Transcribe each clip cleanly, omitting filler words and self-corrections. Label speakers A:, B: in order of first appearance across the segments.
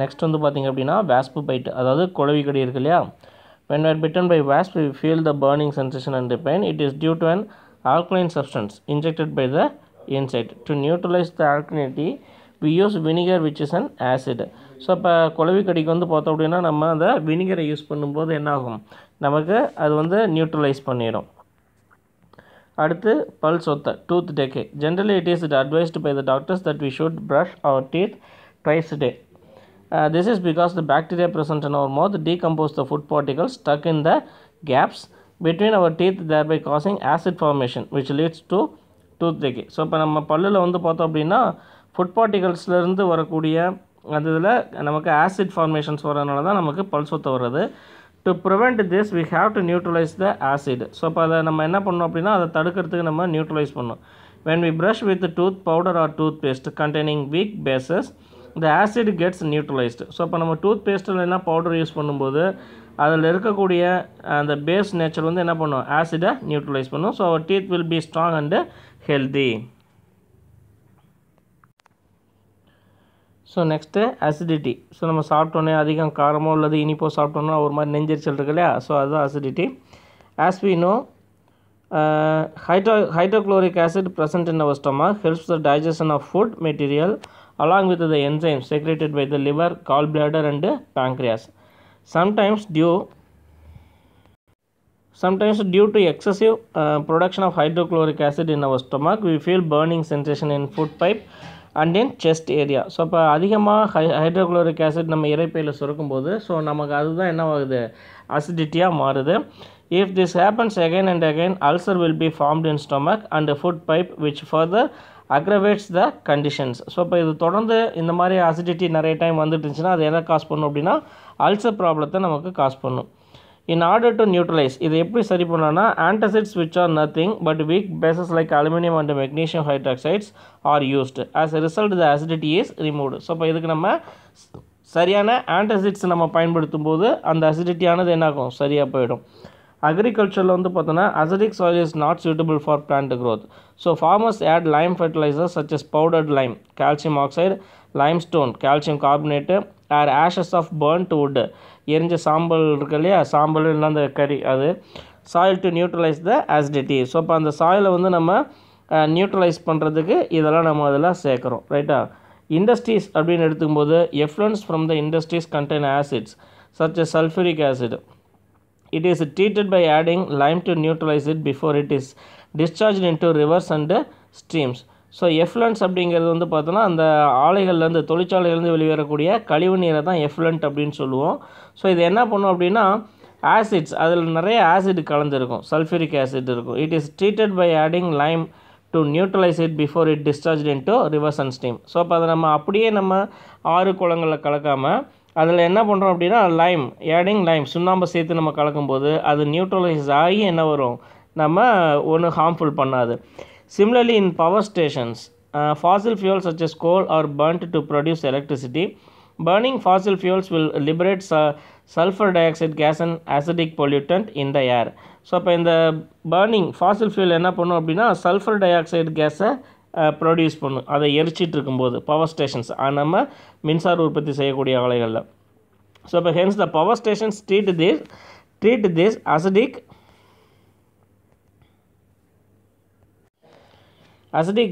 A: Next வந்து பார்த்திங்க அப்படின்னா வாஸ்ப் பைட், அதாவது குளவி கடி இருக்கு இல்லையா. when we are bitten by wasp we feel the burning sensation and the pain. It is due to an alkaline substance injected by the insect. To neutralize the alkalinity we use vinegar which is an acid. So இப்போ குளவி கடிக்கு வந்து பார்த்தோம் அப்படின்னா நம்ம அந்த வினிகரை use பண்ணும்போது என்ன ஆகும், நமக்கு அது வந்து நியூட்ரலைஸ் பண்ணிடும். அடுத்து பல் சொத்தை, tooth decay. Generally it is advised by the doctors that we should brush our teeth twice a day. This is because the bacteria present in our mouth decompose the food particles stuck in the gaps between our teeth, thereby causing acid formation which leads to tooth decay. So இப்போ நம்ம பல்லில் வந்து பார்த்தோம் அப்படின்னா food பார்ட்டிகல்ஸ்லேருந்து வரக்கூடிய அந்த இதில் நமக்கு ஆசிட் ஃபார்மேஷன்ஸ் வரதுனால தான் நமக்கு பல் சொத்தை வருது. To prevent this we have to neutralise the acid. So இப்போ அதை நம்ம என்ன பண்ணோம் அப்படின்னா அதை தடுக்கிறதுக்கு நம்ம நியூட்ரலைஸ் பண்ணோம். when we brush with tooth powder or toothpaste containing weak bases the acid gets neutralized. So இப்போ நம்ம டூத் பேஸ்ட்டில் என்ன பவுடர் யூஸ் பண்ணும்போது அதில் இருக்கக்கூடிய அந்த பேஸ் நேச்சர் வந்து என்ன பண்ணும், ஆசிடை நியூட்ரலைஸ் பண்ணும். So our teeth will be strong and healthy. So next acidity. So நம்ம சாப்பிட்டோன்னே அதிகம் காரமோ அல்லது இனிப்போ சாப்பிட்டோன்னா ஒரு மாதிரி நெஞ்சரிச்சல் இருக்கு இல்லையா, ஸோ அதுதான் acidity. As we know hydrochloric acid present in our stomach helps the digestion of food material along with the enzymes secreted by the liver, gallbladder and pancreas. Sometimes due to excessive production of hydrochloric acid in our stomach we feel burning sensation in food pipe and in chest area. So இப்போ அதிகமாக hydrochloric acid நம்ம இறைப்பையில் சுரக்கும்போது so நமக்கு அதுதான் என்ன ஆகுது, அசிடிட்டியாக மாறுது. If this happens again and again ulcer will be formed in stomach and food pipe which further aggravates the conditions. So இப்போ இது தொடர்ந்து இந்த மாதிரி அசிடிட்டி நிறைய டைம் வந்துட்டு இருந்துச்சுன்னா அது எதை காஸ் பண்ணும் அப்படின்னா அல்சர் ப்ராப்ளத்தை நமக்கு காஸ் பண்ணும். In order to neutralize, இது எப்படி சரி பண்ணலாம்னா antacids which are nothing but weak bases like aluminum and magnesium hydroxides are used. As a result the acidity is removed. So இப்போ இதுக்கு நம்ம சரியான ஆன்டாசிட்ஸ் நம்ம பயன்படுத்தும் போது அந்த அசிடிட்டியானது என்னாகும், சரியாக போயிடும். அக்ரிகல்ச்சரில் வந்து பார்த்தோன்னா acidic soil is not suitable for plant growth. So farmers add lime fertilizers such as powdered lime, calcium oxide, limestone, calcium carbonate or ashes of burnt wood. எரிஞ்ச சாம்பல் இருக்கு இல்லையா, சாம்பல் இல்லை அந்த கறி, அது soil to neutralise the acidity. So இப்போ அந்த சாயிலை வந்து நம்ம நியூட்ரலைஸ் பண்ணுறதுக்கு இதெல்லாம் நம்ம அதெல்லாம் சேர்க்குறோம், ரைட்டா. இண்டஸ்ட்ரீஸ் அப்படின்னு எடுத்துக்கும்போது effluents from the industries contain acids such as sulfuric acid. It is treated by adding lime to neutralize it before it is discharged into rivers and streams. So effluents அப்படிங்கிறது வந்து பார்த்தோன்னா அந்த ஆலைகள்லேருந்து தொழிற்சாலைகள்லேருந்து வெளிவரக்கூடிய கழிவு நீரை தான் எஃப்ளூயன்ட் அப்படின்னு சொல்லுவோம். ஸோ இது என்ன பண்ணும் அப்படின்னா ஆசிட்ஸ், அதில் நிறைய ஆசிட் கலந்துருக்கும், சல்ஃபூரிக் ஆசிட் இருக்கும். It is treated by adding lime to neutralise it before it discharge into rivers and stream. So அப்போ அதை நம்ம அப்படியே நம்ம ஆறு குளங்களில் கலக்காமல் அதில் என்ன பண்ணுறோம் அப்படின்னா லைம், ஆடிங் லைம், சுண்ணாம்பை சேர்த்து நம்ம கலக்கும்போது அது நியூட்ரலைஸ் ஆகி என்ன வரும், நம்ம ஒன்றும் ஹார்ம்ஃபுல் பண்ணாது. Similarly in power stations, fossil fuels such as coal are burnt to produce electricity. Burning fossil fuels will liberate sulfur dioxide gas and acidic pollutant in the air. So அப்போ இந்த burning Fazil fuel என்ன பண்ணும் அப்படின்னா sulphur di oxide கேஸை produce பண்ணும், அதை எரிச்சிட்டு இருக்கும்போது power stations நம்ம மின்சார உற்பத்தி செய்யக்கூடிய ஆலைகளில். ஸோ இப்போ hence the power stations treat this acidic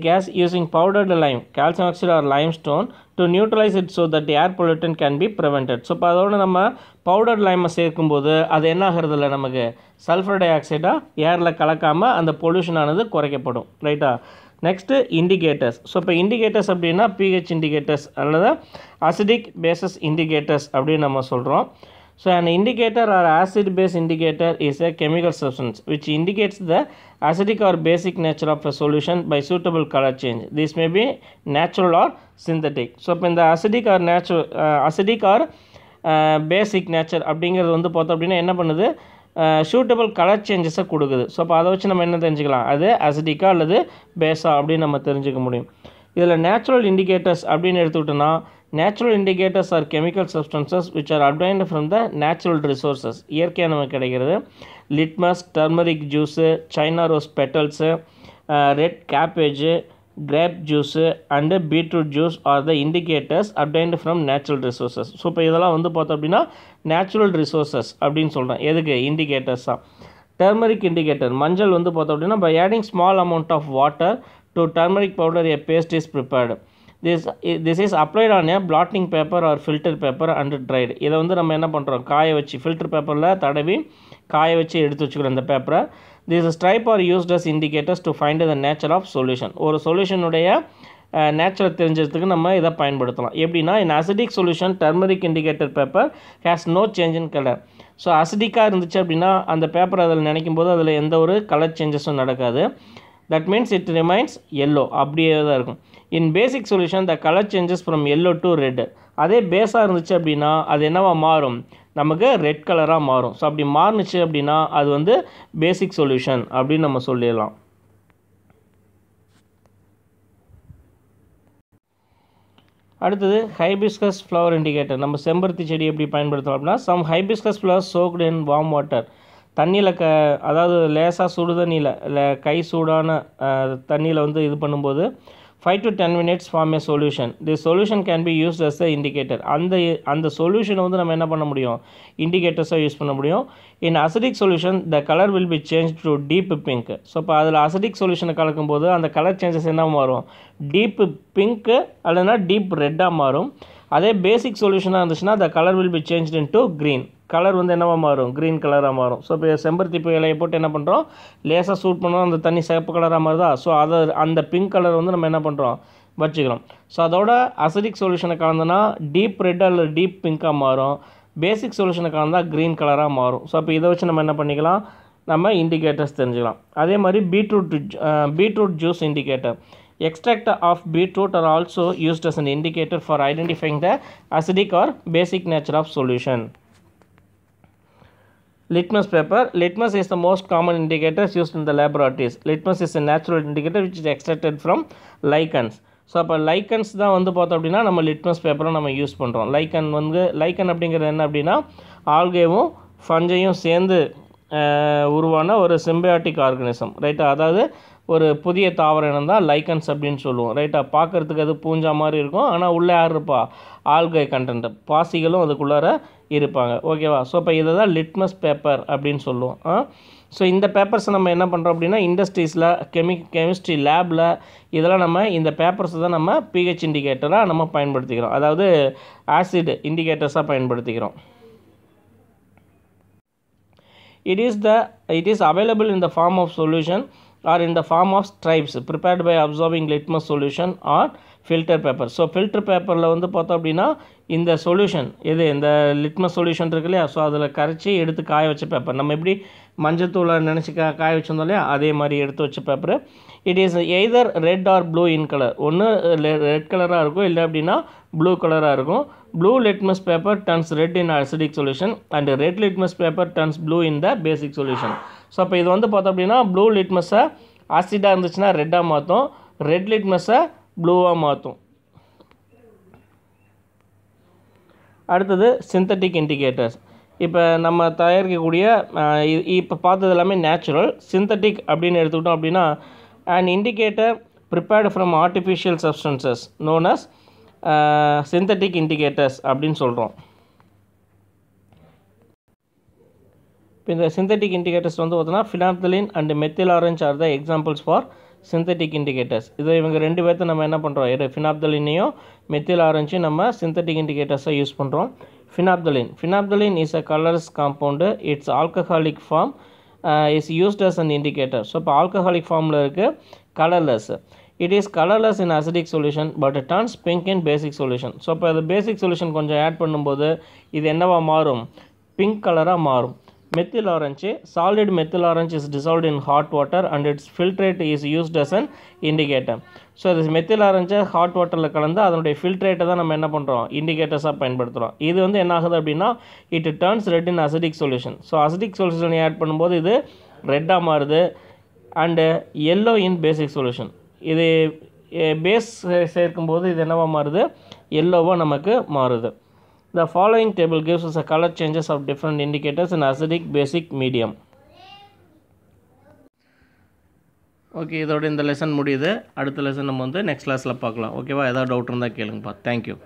A: gas using powdered lime, calcium oxide or limestone to neutralize it so that the air pollutant can be prevented. So இப்போ அதோட நம்ம பவுடர் லைமை சேர்க்கும்போது அது என்ன ஆகிறது இல்லை, நமக்கு சல்ஃபர் டை ஆக்சைடாக ஏரில் கலக்காமல் அந்த பொல்யூஷனானது குறைக்கப்படும், ரைட்டா. Next indicators. ஸோ இப்போ இண்டிகேட்டர்ஸ் அப்படின்னா பிஹெச் இண்டிகேட்டர்ஸ் அல்லது அசிடிக் பேசஸ் இண்டிகேட்டர்ஸ் அப்படின்னு நம்ம சொல்கிறோம். So an indicator or acid base indicator is a chemical substance which indicates the acidic or basic nature of a solution by suitable color change. This may be natural or synthetic. So in the acidic or basic nature அப்படிங்கிறது வந்து பார்த்தோம் அப்படின்னா என்ன பண்ணுது, suitable colour சேஞ்சஸை கொடுக்குது. So அப்போ அதை வச்சு நம்ம என்ன தெரிஞ்சுக்கலாம், அது அசிடிக்கா அல்லது பேஸா அப்படின்னு நம்ம தெரிஞ்சுக்க முடியும். இதில் நேச்சுரல் இண்டிகேட்டர்ஸ் அப்படின்னு எடுத்துக்கிட்டோன்னா natural indicators are chemical substances which are obtained from the natural resources, இயற்கையாக நமக்கு கிடைக்கிறது. Litmus, turmeric juice, China rose petals, red cabbage, grape juice and beetroot juice are the indicators obtained from natural resources. So இப்போ இதெல்லாம் வந்து பார்த்தோம் அப்படின்னா natural resources அப்படின்னு சொல்கிறேன். எதுக்கு? இண்டிகேட்டர்ஸாக. டர்மரிக் இண்டிகேட்டர் மஞ்சள் வந்து பார்த்தோம் அப்படின்னா by adding small amount of water to turmeric powder a paste is prepared. This is applied on a blotting paper or filter paper and dried. இதை வந்து நம்ம என்ன பண்ணுறோம்? காய வச்சு ஃபில்டர் பேப்பரில் தடவி காய வச்சு எடுத்து வச்சுக்கிறோம் இந்த பேப்பரை. These stripe are used as indicators to find the nature of solution. ஒரு சொல்யூஷனுடைய நேச்சுரல் தெரிஞ்சதுக்கு நம்ம இதை பயன்படுத்தலாம். எப்படின்னா in acidic solution turmeric indicator paper has no change in color. So அசிடிக்காக இருந்துச்சு அப்படின்னா அந்த பேப்பர் அதில் நினைக்கும் போது அதில் எந்த ஒரு கலர் சேஞ்சஸும் நடக்காது. That means it remains yellow. அப்படியே தான் இருக்கும். In basic solution the color changes from yellow to red. அதே பேஸாக இருந்துச்சு அப்படின்னா அது என்னவா மாறும்? நமக்கு ரெட் கலராக மாறும். ஸோ அப்படி மாறுனுச்சு அப்படின்னா அது வந்து பேசிக் சொல்யூஷன் அப்படின்னு நம்ம சொல்லிடலாம். அடுத்தது ஹைபிஸ்கஸ் ஃப்ளவர் இண்டிகேட்டர். நம்ம செம்பருத்தி செடி எப்படி பயன்படுத்தலாம் அப்படின்னா சம் ஹைபிஸ்கஸ் ஃப்ளவர் சோக்டு இன் வார்ம் வாட்டர். தண்ணியில் அதாவது லேசாக சுடு தண்ணியில் இல்லை கை சூடான தண்ணியில் வந்து இது பண்ணும்போது 5 to 10 minutes form a solution. This solution can be used as the indicator. அந்த சொல்யூஷனை வந்து நம்ம என்ன பண்ண முடியும்? இண்டிகேட்டர்ஸாக யூஸ் பண்ண முடியும். In acidic solution the color will be changed to deep pink. So இப்போ அதில் அசிடிக் சொல்யூஷனை கலக்கும்போது அந்த கலர் சேஞ்சஸ் என்ன மாறும்? டீப் பிங்க்கு அல்லனா டீப் ரெட்டாக மாறும். அதே பேசிக் சொல்யூஷனாக இருந்துச்சுன்னா the color will be changed into green. Colour வந்து என்னவா மாறும்? க்ரீன் கலராக மாறும். ஸோ இப்போ செம்பருத்தி பூ இலையை போட்டு என்ன பண்ணுறோம்? லேசாக சூட் பண்ணோம், அந்த தண்ணி சிவப்பு கலராக மாறுதா? ஸோ அதை அந்த பிங்க் கலர் வந்து நம்ம என்ன பண்ணுறோம்? வச்சுக்கிறோம். ஸோ அதோட அசிடிக் சொல்யூஷனை கலந்தோன்னா டீப் ரெட் அல்லது டீப் பிங்காக மாறும். பேசிக் சொல்யூஷனை கலந்தால் க்ரீன் கலராக மாறும். ஸோ அப்போ இதை வச்சு நம்ம என்ன பண்ணிக்கலாம்? நம்ம இண்டிகேட்டர்ஸ் தெரிஞ்சுக்கலாம். அதே மாதிரி beetroot juice indicator. Extract of beetroot are also used as an indicator for identifying the acidic or basic nature of solution. Litmus paper. Litmus is the most common indicators used in the laboratories. Litmus is a natural indicator which is extracted from lichens. So அப்போ lichens தான் வந்து பார்த்தோம் அப்படின்னா நம்ம litmus பேப்பரை நம்ம use பண்ணுறோம். லைக்கன் அப்படிங்கிறது என்ன அப்படின்னா ஆல்கேவும் ஃபஞ்சையும் சேர்ந்து உருவான ஒரு சிம்பியாட்டிக் ஆர்கனிசம், ரைட்டா? அதாவது ஒரு புதிய தாவர இனம் தான் லைக்கன்ஸ் அப்படின்னு சொல்லுவோம், ரைட்டா? பார்க்குறதுக்கு அது பூஞ்சா மாதிரி இருக்கும், ஆனால் உள்ளே யார் இருப்பா? ஆல்கை கண்டென்ட், பாசிகளும் அதுக்குள்ளார இருப்பாங்க, ஓகேவா? ஸோ இப்போ இதை தான் லிட்மஸ் பேப்பர் அப்படின்னு சொல்லுவோம். ஸோ இந்த பேப்பர்ஸை நம்ம என்ன பண்ணுறோம் அப்படின்னா இண்டஸ்ட்ரீஸில் கெமிஸ்ட்ரி லேபில் இதெல்லாம் நம்ம இந்த பேப்பர்ஸை தான் நம்ம பிஹெச் இண்டிகேட்டராக நம்ம பயன்படுத்திக்கிறோம், அதாவது ஆசிட் இண்டிகேட்டர்ஸாக பயன்படுத்திக்கிறோம். It is available in the form of solution or in the form of stripes prepared by absorbing litmus solution or filter paper. So filter பேப்பரில் வந்து பார்த்தோம் அப்படின்னா இந்த சொல்யூஷன் இந்த லிட்மஸ் சொல்யூஷன் இருக்கு இல்லையா? ஸோ அதில் கரைச்சி எடுத்து காய வச்ச பேப்பர், நம்ம எப்படி மஞ்சத்தூளை நினச்சி காய வச்சிருந்தோம் இல்லையா? அதே மாதிரி எடுத்து வச்ச paper. It is either red or blue in colour. ஒன்று ரெட் கலராக இருக்கும், இல்லை அப்படின்னா ப்ளூ கலராக இருக்கும். Blue litmus paper turns red in acidic solution and red litmus paper turns blue in the basic solution. So அப்போ இது வந்து பார்த்தோம் அப்படின்னா ப்ளூ லிட்மஸை ஆசிடாக இருந்துச்சுன்னா ரெட்டாக மாற்றும், ரெட் லிட்மஸை ப்ளூவாக மாற்றும். அடுத்தது சிந்தட்டிக் இண்டிகேட்டர்ஸ். இப்போ நம்ம தயாரிக்கக்கூடிய இப்போ பார்த்தது எல்லாமே நேச்சுரல். சிந்தட்டிக் அப்படின்னு எடுத்துக்கிட்டோம் அப்படின்னா an indicator prepared from artificial substances known as synthetic indicators அப்படின்னு சொல்கிறோம். இப்போ இந்த சிந்தட்டிக் இண்டிகேட்டர்ஸ் வந்து பார்த்தோன்னா phenolphthalein and methyl orange R the examples for synthetic indicators. இதை இவங்க ரெண்டு பேர்த்த நம்ம என்ன பண்ணுறோம்? ஃபினாப்தலினையும் மெத்தில் ஆரஞ்சையும் நம்ம சிந்தட்டிக் இண்டிகேட்டர்ஸாக யூஸ் பண்ணுறோம். Phenolphthalein is a colours compound. Its alcoholic form is used as an indicator. So இப்போ ஆல்கஹாலிக் ஃபார்மில் இருக்குது, colourless. It is colorless in acidic solution but it turns pink in basic solution. So இப்போ அது பேசிக் solution கொஞ்சம் add பண்ணும்போது இது என்னவா மாறும்? பிங்க் கலராக மாறும். Methyl orange, solid methyl orange is dissolved in hot water and its filtrate is used as an indicator. So இது மெத்தில் ஆரஞ்சை ஹாட் வாட்டரில் கலந்து அதனுடைய ஃபில்ட்ரேட்டை தான் நம்ம என்ன பண்ணுறோம்? இண்டிகேட்டர்ஸாக பயன்படுத்துகிறோம். இது வந்து என்ன ஆகுது அப்படின்னா it turns red in acidic solution. So acidic சொல்யூஷனை ஆட் பண்ணும்போது இது ரெட்டாக மாறுது. And yellow in basic solution. இது பேஸ் சேர்க்கும்போது இது என்னவா மாறுது? எல்லோவாக நமக்கு மாறுது. The following table gives us a color changes of different indicators in acidic, basic, medium. Okay, இதோட இந்த லெசன் முடியுது. அடுத்த லெசன் நம்ம வந்து நெக்ஸ்ட் கிளாஸில் பார்க்கலாம். ஓகேவா? ஏதாவது டவுட் இருந்தால் கேளுங்கப்பா. தேங்க்யூ.